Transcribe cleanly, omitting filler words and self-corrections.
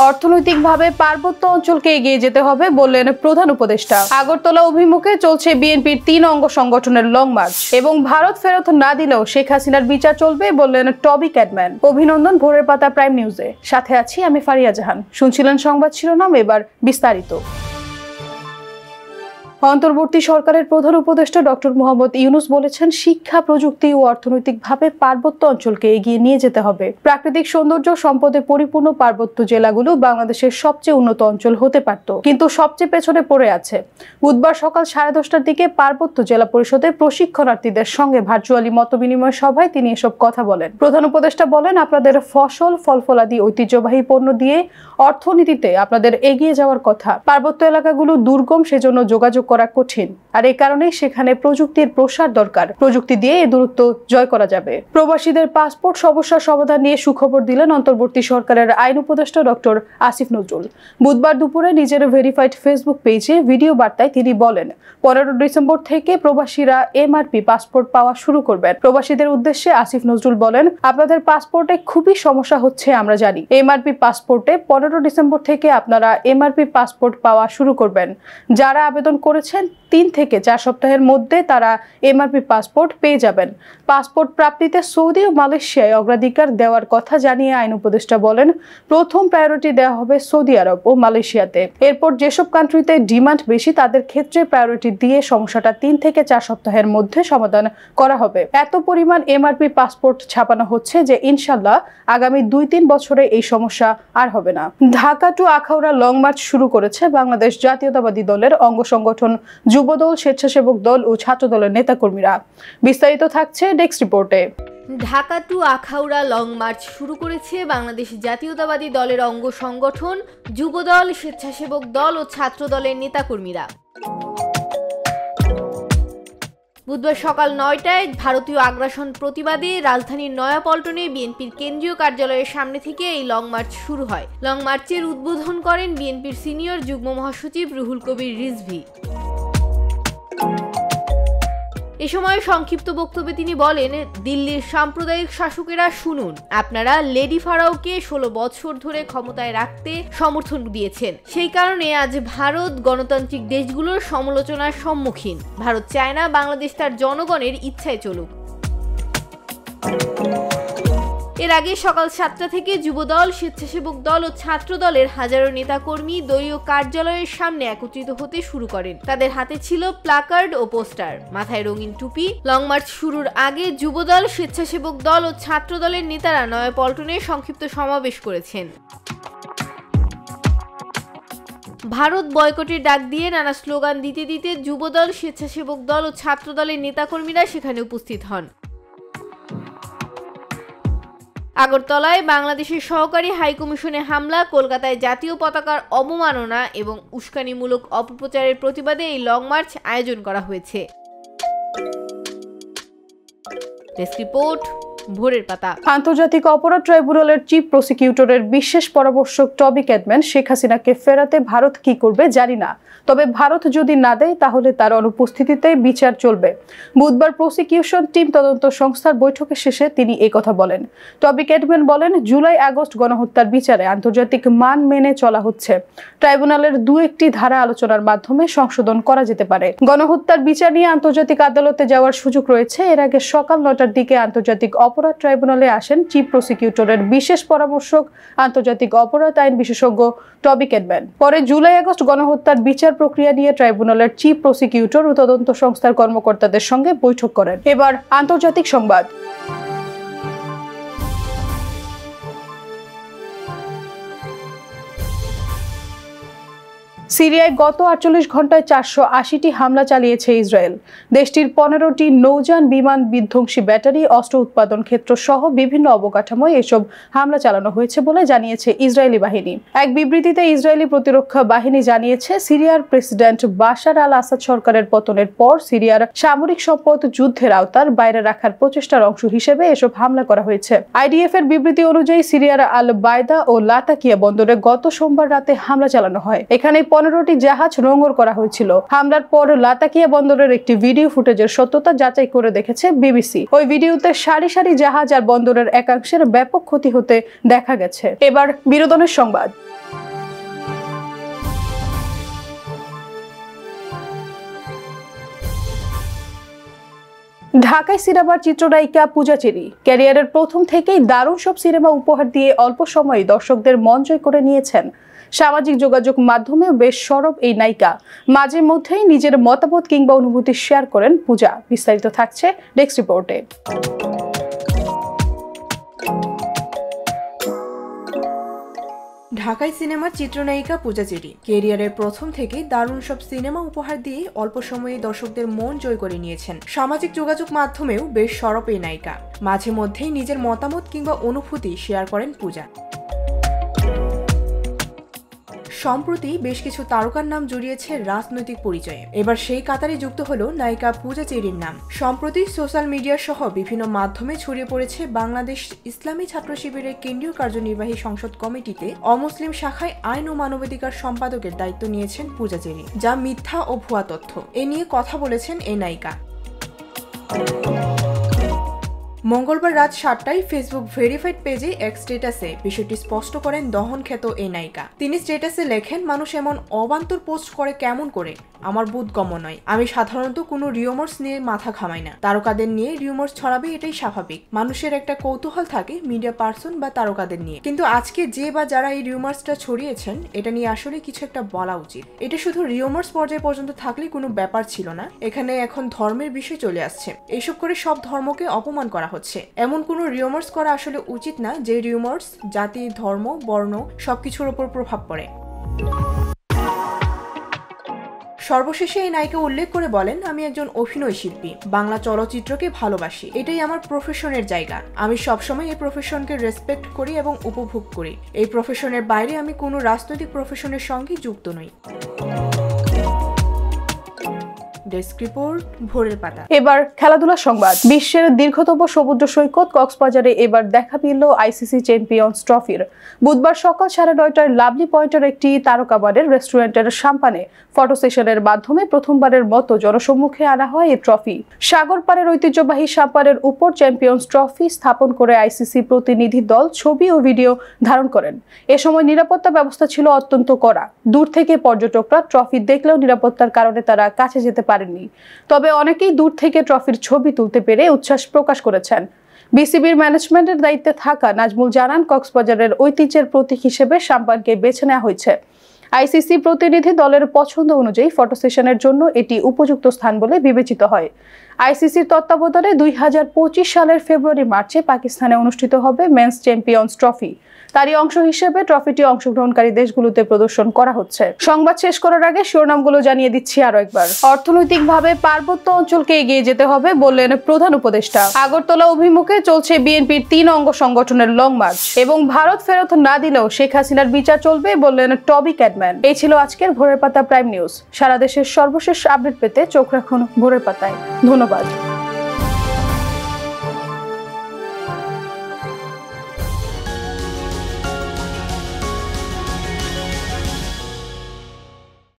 অর্থনৈতিকভাবে পার্বত্য অঞ্চলকে এগিয়ে যেতে হবে বললেন প্রধান উপদেষ্টা। আগরতলা অভিমুখে চলছে বিএনপির 3 অঙ্গ সংগঠনের লং মার্চ এবং ভারত ফেরত না দিলেও শেখ হাসিনার বিচার চলবে বললেন টবি ক্যাডম্যান। অভিনন্দন ভোরের পাতা প্রাইম নিউজে, সাথে আছি আমি ফারিয়া জাহান। শুনছিলেন সংবাদ শিরোনাম, এবার বিস্তারিত। অন্তর্বর্তী সরকারের প্রধান উপদেষ্টা ডক্টর মোহাম্মদ ইউনূস বলেছেন, শিক্ষা, প্রযুক্তি ও অর্থনৈতিকভাবে পার্বত্য অঞ্চলকে এগিয়ে নিয়ে যেতে হবে। প্রাকৃতিক সৌন্দর্য সম্পদে পরিপূর্ণ পার্বত্য জেলাগুলো বাংলাদেশের সবচেয়ে উন্নত অঞ্চল হতে পারত, কিন্তু সবচেয়ে পেছনে পড়ে আছে। বুধবার সকাল 10:30টার দিকে পার্বত্য জেলা পরিষদের প্রশিক্ষণার্থীদের সঙ্গে ভার্চুয়ালি মতবিনিময় সভায় তিনি এসব কথা বলেন। প্রধান উপদেষ্টা বলেন, আপনাদের ফসল, ফলফলাদি, ঐতিহ্যবাহী পণ্য দিয়ে অর্থনীতিতে আপনাদের এগিয়ে যাওয়ার কথা। পার্বত্য এলাকাগুলো দুর্গম, সেজন্য যোগাযোগ করা কঠিন, আর এই কারণেই সেখানে প্রযুক্তির প্রসার দরকার। প্রযুক্তি দিয়ে এই দূরত্ব জয় করা যাবে। প্রবাসীদের পাসপোর্ট সমস্যার সমাধান নিয়ে সুখবর দিলেন অন্তর্বর্তী সরকারের আইন উপদেষ্টা ডক্টর আসিফ নজরুল। বুধবার দুপুরে নিজের ভেরিফাইড ফেসবুক পেজে ভিডিও বার্তায় তিনি বলেন, 15 ডিসেম্বর থেকে প্রবাসীরা এমআরপি পাসপোর্ট পাওয়া শুরু করবেন। প্রবাসীদের উদ্দেশ্যে আসিফ নজরুল বলেন, আপনাদের পাসপোর্টে খুবই সমস্যা হচ্ছে আমরা জানি। এমআরপি পাসপোর্টে 15 ডিসেম্বর থেকে আপনারা এমআরপি পাসপোর্ট পাওয়া শুরু করবেন। যারা আবেদন করেছেন 3 থেকে 4 সপ্তাহের মধ্যে তারা এমআরপি পাসপোর্ট পেয়ে যাবেন। পাসপোর্ট প্রাপ্তিতে সৌদি ও মালয়েশিয়ায় অগ্রাধিকার দেওয়ার কথা জানিয়ে আইন উপদেষ্টা বলেন, প্রথম প্রায়োরিটি দেওয়া হবে সৌদি আরব ও মালয়েশিয়াতে। এরপর যেসব কান্ট্রিতে ডিমান্ড বেশি তাদের ক্ষেত্রে প্রায়োরিটি দিয়ে সমস্যাটা 3 থেকে 4 সপ্তাহের মধ্যে সমাধান করা হবে। এত পরিমাণ এমআরপি পাসপোর্ট ছাপানো হচ্ছে যে ইনশাল্লাহ আগামী 2-3 বছরে এই সমস্যা আর হবে না। Dhaka to Akhaura long march শুরু করেছে বাংলাদেশ জাতীয়তাবাদী দলের অঙ্গ সংগঠন, যুবদল, স্বেচ্ছাসেবক দল ও ছাত্র দলের নেতাকর্মীরা। বিস্তারিত থাকছে ডেস্ক রিপোর্টে। Dhaka to Akhaura long march শুরু করেছে বাংলাদেশ জাতীয়তাবাদী দলের অঙ্গ সংগঠন, যুবদল, স্বেচ্ছাসেবক দল ও ছাত্র দলের নেতাকর্মীরা। বুধবার সকাল 9টায় ভারতীয় আগ্রাসন প্রতিবাদে রাজধানীর নয়াপল্টনে বিএনপির কেন্দ্রীয় কার্যালয়ের সামনে থেকে এই লং মার্চ শুরু হয়। লং মার্চের উদ্বোধন করেন বিএনপির সিনিয়র যুগ্ম মহাসচিব রুহুল কবির রিজভী। এ সময় সংক্ষিপ্ত বক্তব্যে তিনি বলেন, দিল্লির সাম্প্রদায়িক শাসকেরা শুনুন, আপনারা লেডি ফারাওকে 16 বছর ধরে ক্ষমতায় রাখতে সমর্থন দিয়েছেন। সেই কারণে আজ ভারত গণতান্ত্রিক দেশগুলোর সমালোচনার সম্মুখীন। ভারত চায় না বাংলাদেশ তার জনগণের ইচ্ছায় চলুক। এর আগে সকাল 7টা থেকে যুবদল, স্বেচ্ছাসেবক দল ও ছাত্র দলের হাজারো নেতাকর্মী দলীয় কার্যালয়ের সামনে একত্রিত হতে শুরু করেন। তাদের হাতে ছিল প্ল্যাকার্ড ও পোস্টার, মাথায় রঙিন টুপি। লং মার্চ শুরুর আগে যুবদল, স্বেচ্ছাসেবক দল ও ছাত্র দলের নেতারা নয়াপল্টনে সংক্ষিপ্ত সমাবেশ করেছেন। ভারত বয়কটের ডাক দিয়ে নানা স্লোগান দিতে দিতে যুবদল, স্বেচ্ছাসেবক দল ও ছাত্র দলের নেতাকর্মীরা সেখানে উপস্থিত হন। আগরতলায় বাংলাদেশের সহকারী হাইকমিশনে হামলা, কলকাতায় জাতীয় পতাকার অবমাননা এবং উস্কানিমূলক অপপ্রচারের প্রতিবাদে এই লং মার্চ আয়োজন করা হয়েছে। ডেস্ক রিপোর্ট, ভোরের পাতা। আন্তর্জাতিক অপরাধ ট্রাইব্যুনালের চিফ প্রসিকিউটরের বিশেষ পরামর্শক টবি ক্যাডম্যান, শেখ হাসিনাকে ফেরাতে ভারত কি করবে জানি না, তবে ভারত যদি না দেয় তাহলে তার অনুপস্থিতিতে বিচার চলবে। বুধবার প্রসিকিউশন টিম তদন্ত সংস্থার বৈঠকের শেষে তিনি এই কথা বলেন। টবি ক্যাডম্যান বলেন, জুলাই-আগস্ট গণহত্যার বিচারে আন্তর্জাতিক মান মেনে চলা হচ্ছে। ট্রাইব্যুনালের 2-1টি ধারা আলোচনার মাধ্যমে সংশোধন করা যেতে পারে। গণহত্যার বিচার নিয়ে আন্তর্জাতিক আদালতে যাওয়ার সুযোগ রয়েছে। এর আগে সকাল 9টার দিকে আন্তর্জাতিক অপরাধ ট্রাইব্যুনালে আসেন চিফ প্রসিকিউটরের বিশেষ পরামর্শক, আন্তর্জাতিক অপরাধ আইন বিশেষজ্ঞ টবি ক্যাডম্যান। পরে জুলাই-আগস্ট গণহত্যার বিচার প্রক্রিয়া নিয়ে ট্রাইব্যুনালের চিফ প্রসিকিউটর ও তদন্ত সংস্থার কর্মকর্তাদের সঙ্গে বৈঠক করেন। এবার আন্তর্জাতিক সংবাদ। সিরিয়ায় গত 48 ঘন্টায় 480টি হামলা চালিয়েছে ইসরায়েল। দেশটির 15টি নৌযান, বিমান, বিধ্বংসী ব্যাটারি, অস্ত্র উৎপাদন ক্ষেত্র সহ বিভিন্ন অবকাঠামোয় এসব হামলা চালানো হয়েছে বলে জানিয়েছে ইসরায়েলি বাহিনী। এক বিবৃতিতে ইসরায়েলি প্রতিরক্ষা বাহিনী জানিয়েছে, সিরিয়ার প্রেসিডেন্ট বাশার আল আসাদ সরকারের পতনের পর সিরিয়ার সামরিক সম্পদ যুদ্ধের আওতার বাইরে রাখার প্রচেষ্টার অংশ হিসেবে এসব হামলা করা হয়েছে। আইডিএফ এর বিবৃতি অনুযায়ী সিরিয়ার আল বায়দা ও লাতাকিয়া বন্দরে গত সোমবার রাতে হামলা চালানো হয়। এখানে 15টি জাহাজ নোঙর করা হয়েছিল। হামলার পর লাতাকিয়া বন্দরের একটি ভিডিও ফুটেজের সত্যতা যাচাই করে দেখেছে বিবিসি। ওই ভিডিওতে সারি সারি জাহাজ আর বন্দরের একাংশের ব্যাপক ক্ষতি হতে দেখা গেছে। এবার বিনোদনের সংবাদ। ঢাকায় সিনেমার চিত্রনায়িকা পূজা চেরি ক্যারিয়ারের প্রথম থেকেই দারুণ সব সিনেমা উপহার দিয়ে অল্প সময়ে দর্শকদের মন জয় করে নিয়েছেন। সামাজিক যোগাযোগ মাধ্যমেও বেশ সরব এই নায়িকা। মাঝে মধ্যেই নিজের মতামত কিংবা অনুভূতি শেয়ার করেন পূজা। বিস্তারিত থাকছে ডেস্ক রিপোর্টে। ঢাকাই সিনেমার চিত্রনায়িকা পূজা চেরি ক্যারিয়ারের প্রথম থেকে দারুণ সব সিনেমা উপহার দিয়ে অল্প সময়ে দর্শকদের মন জয় করে নিয়েছেন। সামাজিক যোগাযোগ মাধ্যমেও বেশ সরব এই নায়িকা। মাঝে মধ্যেই নিজের মতামত কিংবা অনুভূতি শেয়ার করেন পূজা। সম্প্রতি বেশ কিছু তারকার নাম জড়িয়েছে রাজনৈতিক পরিচয়ে। এবার সেই কাতারে যুক্ত হলো নায়িকা পূজা চেরির নাম। সম্প্রতি সোশ্যাল মিডিয়া সহ বিভিন্ন মাধ্যমে ছড়িয়ে পড়েছে বাংলাদেশ ইসলামী ছাত্র শিবিরের কেন্দ্রীয় কার্যনির্বাহী সংসদ কমিটিতে অমুসলিম শাখায় আইন ও মানবাধিকার সম্পাদকের দায়িত্ব নিয়েছেন পূজা চেরি, যা মিথ্যা ও ভুয়া তথ্য। এ নিয়ে কথা বলেছেন এই নায়িকা। মঙ্গলবার রাত 7টায় ফেসবুক ভেরিফাইড পেজে এক স্ট্যাটাসে বিষয়টি স্পষ্ট করেন দহনখ্যাত এই নায়িকা। তিনি স্ট্যাটাসে লেখেন, মানুষ এমন অবান্তর পোস্ট করে কেমন করে, আমার বোধগম্য নয়। আমি সাধারণত কোনো রিউমার্স নিয়ে মাথা ঘামাই না। তারকাদের নিয়ে রিউমার্স ছড়াবে, এটাই স্বাভাবিক। মানুষের একটা কৌতূহল থাকে মিডিয়া পার্সন বা তারকাদের নিয়ে, কিন্তু আজকে যে বা যারা এই রিউমার্সটা ছড়িয়েছেন এটা নিয়ে আসলে কিছু একটা বলা উচিত। এটা শুধু রিউমার্স পর্যায়ে পর্যন্ত থাকলে কোনো ব্যাপার ছিল না। এখানে এখন ধর্মের বিষয় চলে আসছে। এইসব করে সব ধর্মকে অপমান করা হচ্ছে। এমন কোনো রিউমার্স করা আসলে উচিত না যে রিউমার্স জাতি, ধর্ম, বর্ণ সবকিছুর উপর প্রভাব পড়ে। সর্বশেষে এই নায়িকা উল্লেখ করে বলেন, আমি একজন অভিনয় শিল্পী, বাংলা চলচ্চিত্রকে ভালোবাসি, এটাই আমার প্রফেশনের জায়গা। আমি সবসময় এই প্রফেশনকে রেসপেক্ট করি এবং উপভোগ করি। এই প্রফেশনের বাইরে আমি কোনো রাজনৈতিক প্রফেশনের সঙ্গে যুক্ত নই। ডেস্ক রিপোর্ট, ভোরের পাতা। এবার খেলাধুলা সংবাদ। বিশ্বের দীর্ঘতম সমুদ্র সৈকত কক্সবাজারে এবার দেখা মিলল আইসিসি চ্যাম্পিয়ন্স ট্রফির। বুধবার সকাল 9:30টায় লাভলি পয়েন্টের একটি তারকাবারের রেস্টুরেন্টের সাম্পানে ফটো সেশনের মাধ্যমে প্রথমবারের মতো জনসম্মুখে আনা হয় এই ট্রফি। সাগর পাড়ের ঐতিহ্যবাহী সাম্পানের উপর চ্যাম্পিয়ন্স ট্রফি স্থাপন করে আইসিসি প্রতিনিধি দল ছবি ও ভিডিও ধারণ করেন। এ সময় নিরাপত্তা ব্যবস্থা ছিল অত্যন্ত কড়া। দূর থেকে পর্যটকরা ট্রফি দেখলেও নিরাপত্তার কারণে তারা কাছে যেতে পারেননি। তবে অনেকেই দূর থেকে ট্রফির ছবি তুলতে পেরে উচ্ছ্বাস প্রকাশ করেছেন। বিসিবির ম্যানেজমেন্টের দায়িত্বে থাকা নাজমুল জানান, কক্সবাজারের ঐতিহ্যের প্রতীক হিসেবে সাম্পানকে বেছে নেওয়া হয়েছে। আইসিসি প্রতিনিধি দলের পছন্দ অনুযায়ী ফটো সেশনের জন্য এটি উপযুক্ত স্থান বলে বিবেচিত হয়। আইসিসির তত্ত্বাবধানে 2025 সালের ফেব্রুয়ারি-মার্চে পাকিস্তানে অনুষ্ঠিত হবে মেন্স চ্যাম্পিয়ন্স ট্রফি। তারই অংশ হিসেবে ট্রফিটি অংশগ্রহণকারী দেশগুলোতে প্রদর্শন করা হচ্ছে। সংবাদ শেষ করার আগে শিরোনামগুলো জানিয়ে দিচ্ছি আরো একবার। অর্থনৈতিকভাবে পার্বত্য অঞ্চলকে এগিয়ে যেতে হবে বললেন প্রধান উপদেষ্টা। আগরতলা অভিমুখে চলছে বিএনপির 3 অঙ্গ সংগঠনের লং মার্চ। এবং ভারত ফেরত না দিলেও শেখ হাসিনার বিচার চলবে বললেন টবি ক্যাডম্যান। এই ছিল আজকের ভোরের পাতা প্রাইম নিউজ। সারা দেশের সর্বশেষ আপডেট পেতে চোখ রাখুন ভোরের পাতায়। ধন্যবাদ।